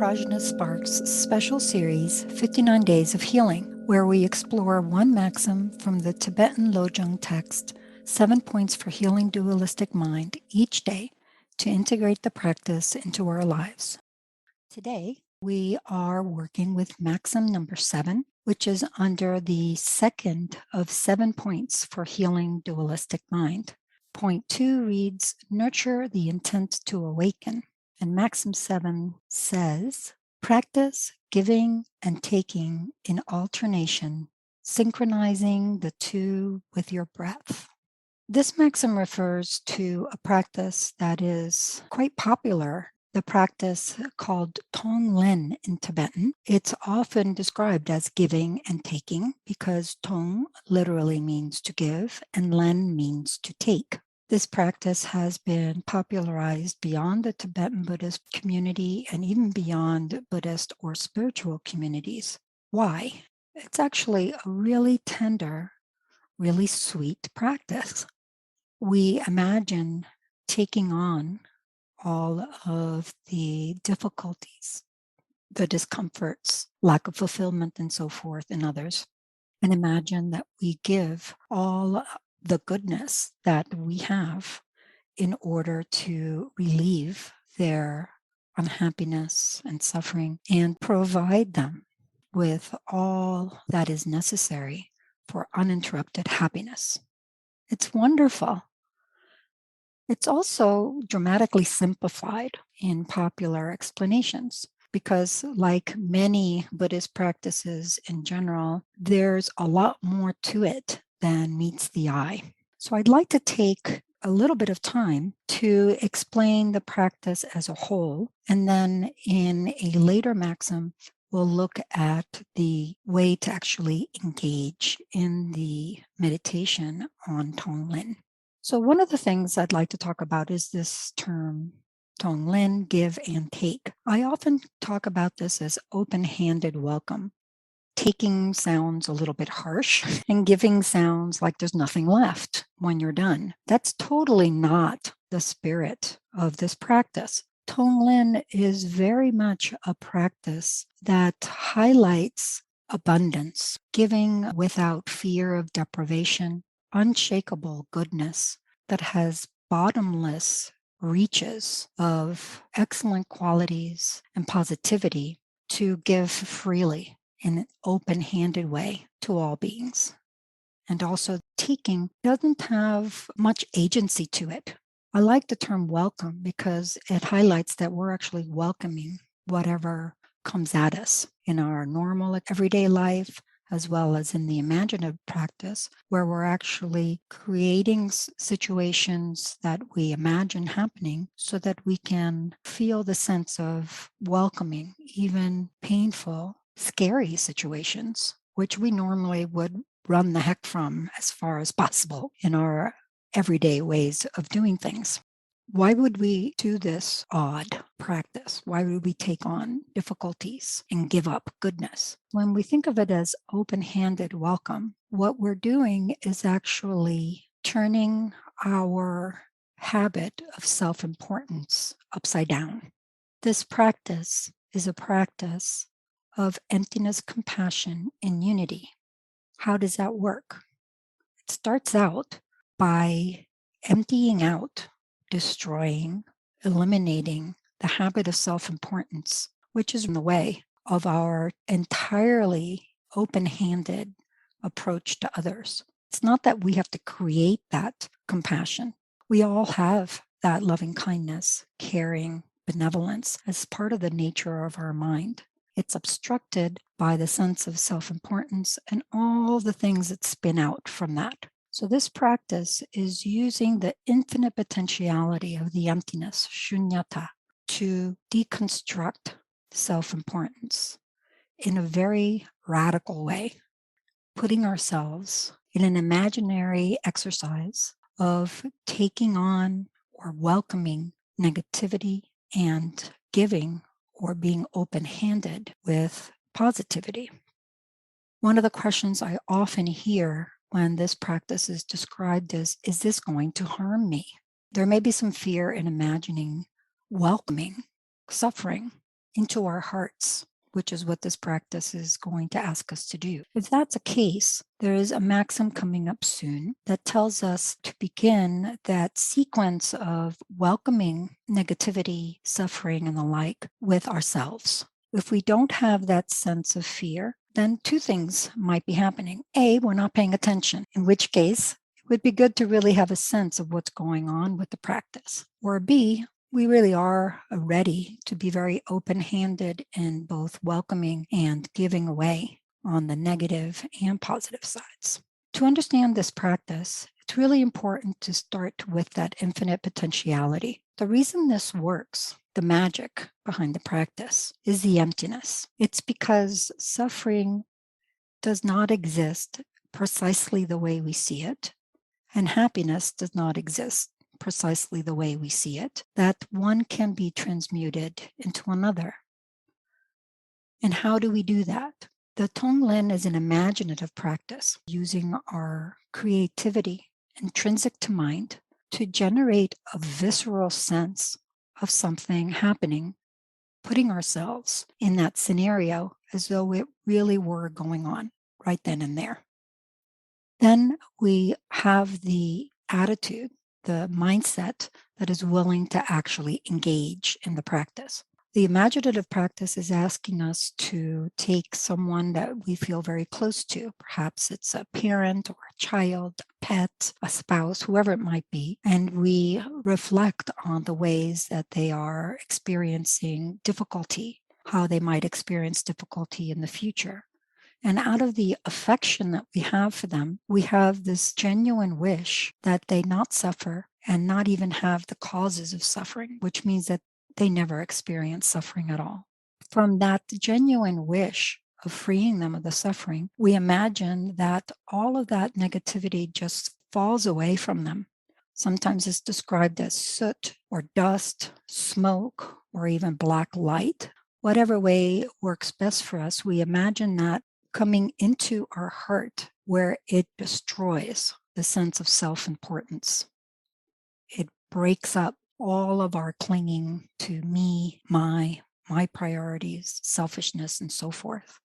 PRAJNA SPARKS special series, 59 Days of Healing, where we explore one maxim from the Tibetan Lojong text, 7 points for healing dualistic mind each day to integrate the practice into our lives. Today, we are working with maxim number 7, which is under the second of 7 points for healing dualistic mind. Point 2 reads, nurture the intent to awaken. And maxim 7 says, practice giving and taking in alternation, synchronizing the two with your breath. This maxim refers to a practice that is quite popular, the practice called Tonglen in Tibetan. It's often described as giving and taking because Tong literally means to give and Len means to take. This practice has been popularized beyond the Tibetan Buddhist community and even beyond Buddhist or spiritual communities. Why? It's actually a really tender, really sweet practice. We imagine taking on all of the difficulties, the discomforts, lack of fulfillment, and so forth in others, and imagine that we give all the goodness that we have in order to relieve their unhappiness and suffering and provide them with all that is necessary for uninterrupted happiness. It's wonderful. It's also dramatically simplified in popular explanations because, like many Buddhist practices in general, there's a lot more to it than meets the eye. So I'd like to take a little bit of time to explain the practice as a whole, and then in a later maxim, we'll look at the way to actually engage in the meditation on Tonglen. So one of the things I'd like to talk about is this term Tonglen, give and take. I often talk about this as open-handed welcome. Taking sounds a little bit harsh and giving sounds like there's nothing left when you're done. That's totally not the spirit of this practice. Tonglen is very much a practice that highlights abundance, giving without fear of deprivation, unshakable goodness that has bottomless reaches of excellent qualities and positivity to give freely in an open-handed way to all beings. And also taking doesn't have much agency to it. I like the term welcome because it highlights that we're actually welcoming whatever comes at us in our normal everyday life, as well as in the imaginative practice, where we're actually creating situations that we imagine happening so that we can feel the sense of welcoming even painful, scary situations, which we normally would run the heck from as far as possible in our everyday ways of doing things. Why would we do this odd practice? Why would we take on difficulties and give up goodness? When we think of it as open-handed welcome, what we're doing is actually turning our habit of self-importance upside down. This practice is a practice of emptiness, compassion, and unity. How does that work? It starts out by emptying out, destroying, eliminating the habit of self-importance, which is in the way of our entirely open-handed approach to others. It's not that we have to create that compassion. We all have that loving kindness, caring, benevolence as part of the nature of our mind. It's obstructed by the sense of self-importance and all the things that spin out from that. So this practice is using the infinite potentiality of the emptiness, shunyata, to deconstruct self-importance in a very radical way, putting ourselves in an imaginary exercise of taking on or welcoming negativity and giving or being open-handed with positivity. One of the questions I often hear when this practice is described is this going to harm me? There may be some fear in imagining welcoming suffering into our hearts, which is what this practice is going to ask us to do. If that's a case, there is a maxim coming up soon that tells us to begin that sequence of welcoming negativity, suffering, and the like with ourselves. If we don't have that sense of fear, then two things might be happening. A, we're not paying attention, in which case it would be good to really have a sense of what's going on with the practice. Or B, we really are ready to be very open-handed in both welcoming and giving away on the negative and positive sides. To understand this practice, it's really important to start with that infinite potentiality. The reason this works, the magic behind the practice, is the emptiness. It's because suffering does not exist precisely the way we see it, and happiness does not exist precisely the way we see it, that one can be transmuted into another. And how do we do that? The Tonglen is an imaginative practice using our creativity, intrinsic to mind, to generate a visceral sense of something happening, putting ourselves in that scenario as though it really were going on right then and there. Then we have the attitude, the mindset that is willing to actually engage in the practice. The imaginative practice is asking us to take someone that we feel very close to. Perhaps it's a parent or a child, a pet, a spouse, whoever it might be, and we reflect on the ways that they are experiencing difficulty, how they might experience difficulty in the future. And out of the affection that we have for them, we have this genuine wish that they not suffer and not even have the causes of suffering, which means that they never experience suffering at all. From that genuine wish of freeing them of the suffering, we imagine that all of that negativity just falls away from them. Sometimes it's described as soot or dust, smoke, or even black light. Whatever way works best for us, we imagine that coming into our heart where it destroys the sense of self-importance. It breaks up all of our clinging to me, my priorities, selfishness, and so forth.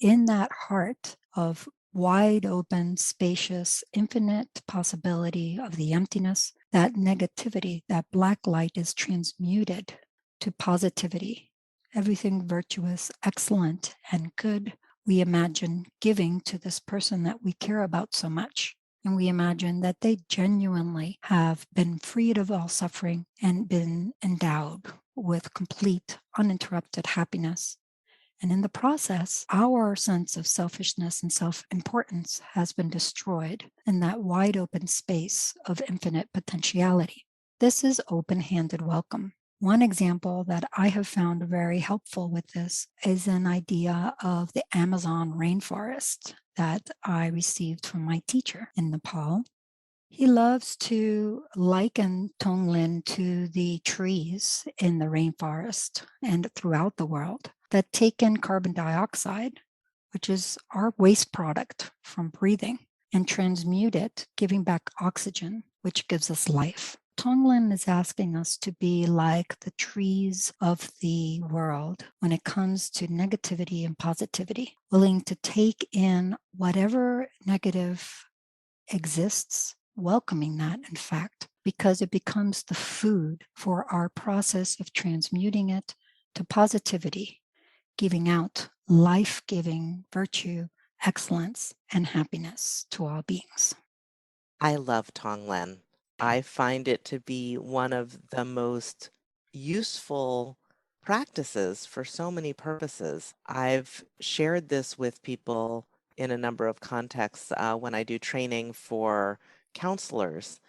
In that heart of wide open, spacious, infinite possibility of the emptiness, that negativity, that black light is transmuted to positivity. Everything virtuous, excellent, and good. We imagine giving to this person that we care about so much. And we imagine that they genuinely have been freed of all suffering and been endowed with complete, uninterrupted happiness. And in the process, our sense of selfishness and self-importance has been destroyed in that wide open space of infinite potentiality. This is open-handed welcome. One example that I have found very helpful with this is an idea of the Amazon rainforest that I received from my teacher in Nepal. He loves to liken Tonglen to the trees in the rainforest and throughout the world that take in carbon dioxide, which is our waste product from breathing, and transmute it, giving back oxygen, which gives us life. Tonglen is asking us to be like the trees of the world when it comes to negativity and positivity, willing to take in whatever negative exists, welcoming that, in fact, because it becomes the food for our process of transmuting it to positivity, giving out life-giving virtue, excellence, and happiness to all beings. I love Tonglen. I find it to be one of the most useful practices for so many purposes. I've shared this with people in a number of contexts when I do training for counselors.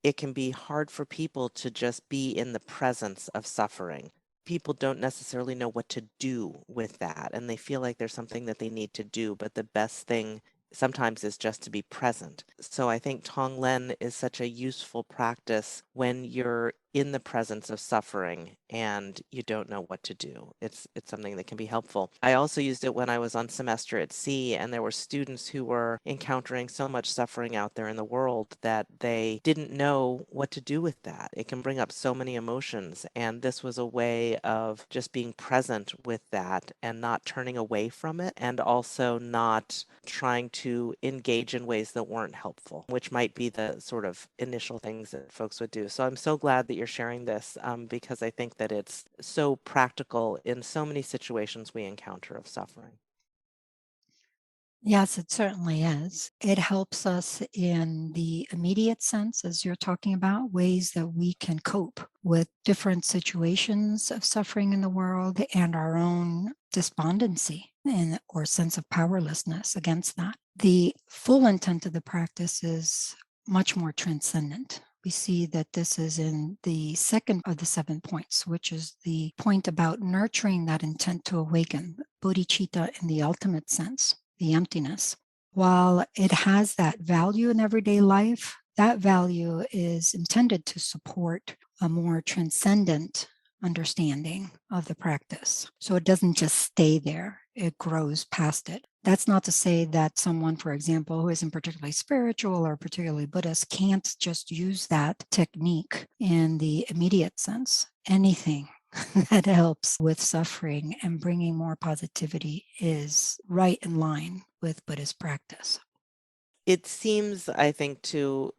It can be hard for people to just be in the presence of suffering. People don't necessarily know what to do with that, and they feel like there's something that they need to do, but the best thing sometimes is just to be present. So I think Tonglen is such a useful practice when you're in the presence of suffering and you don't know what to do. It's something that can be helpful. I also used it when I was on semester at sea, and there were students who were encountering so much suffering out there in the world that they didn't know what to do with that. It can bring up so many emotions, and this was a way of just being present with that and not turning away from it, and also not trying to engage in ways that weren't helpful, which might be the sort of initial things that folks would do. So I'm so glad that you're sharing this, because I think that it's so practical in so many situations we encounter of suffering. Yes, it certainly is. It helps us in the immediate sense, as you're talking about, ways that we can cope with different situations of suffering in the world and our own despondency and or sense of powerlessness against that. The full intent of the practice is much more transcendent. We see that this is in the second of the 7 points, which is the point about nurturing that intent to awaken, bodhicitta in the ultimate sense, the emptiness. While it has that value in everyday life, that value is intended to support a more transcendent understanding of the practice. So it doesn't just stay there, it grows past it. That's not to say that someone, for example, who isn't particularly spiritual or particularly Buddhist can't just use that technique in the immediate sense. Anything that helps with suffering and bringing more positivity is right in line with Buddhist practice. It seems, I think, to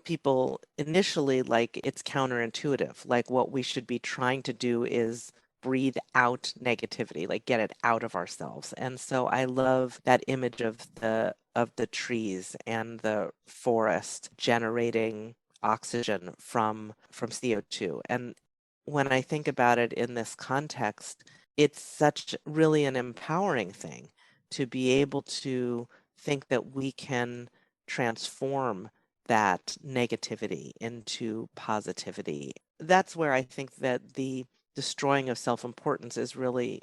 people initially like it's counterintuitive. Like what we should be trying to do is breathe out negativity, like get it out of ourselves. And so I love that image of the trees and the forest generating oxygen from CO2. And when I think about it in this context, it's such really an empowering thing to be able to think that we can transform that negativity into positivity. That's where I think that the destroying of self-importance is really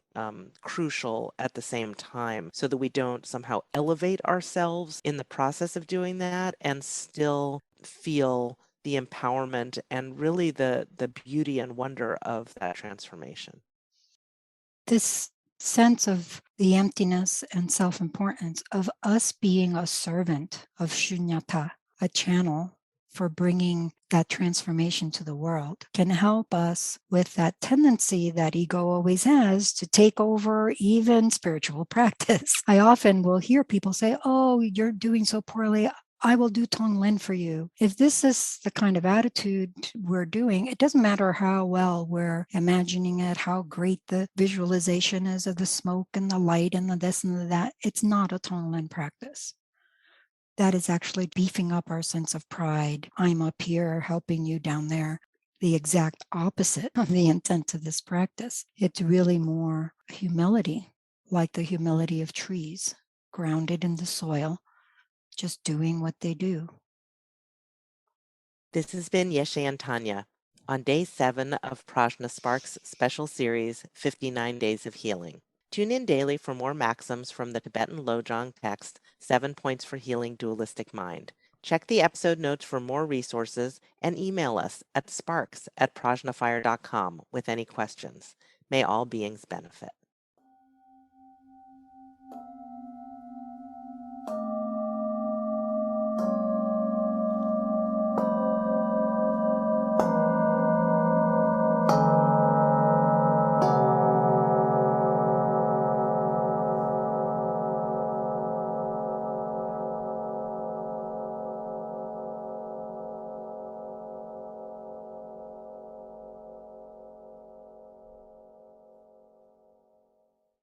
crucial at the same time, so that we don't somehow elevate ourselves in the process of doing that and still feel the empowerment and really the beauty and wonder of that transformation. This sense of the emptiness and self importance of us being a servant of shunyata, a channel for bringing that transformation to the world, can help us with that tendency that ego always has to take over even spiritual practice. I often will hear people say, "Oh, you're doing so poorly. I will do Tonglen for you." If this is the kind of attitude we're doing, it doesn't matter how well we're imagining it, how great the visualization is of the smoke and the light and the this and the that. It's not a Tonglen practice. That is actually beefing up our sense of pride. I'm up here helping you down there. The exact opposite of the intent of this practice. It's really more humility, like the humility of trees, grounded in the soil, just doing what they do. This has been Yeshe and Tanya on day 7 of PRAJNA SPARKS special series 59 Days of Healing. Tune in daily for more maxims from the Tibetan Lojong text 7 Points for Healing Dualistic Mind. Check the episode notes for more resources and email us at sparks@prajnafire.com with any questions. May all beings benefit.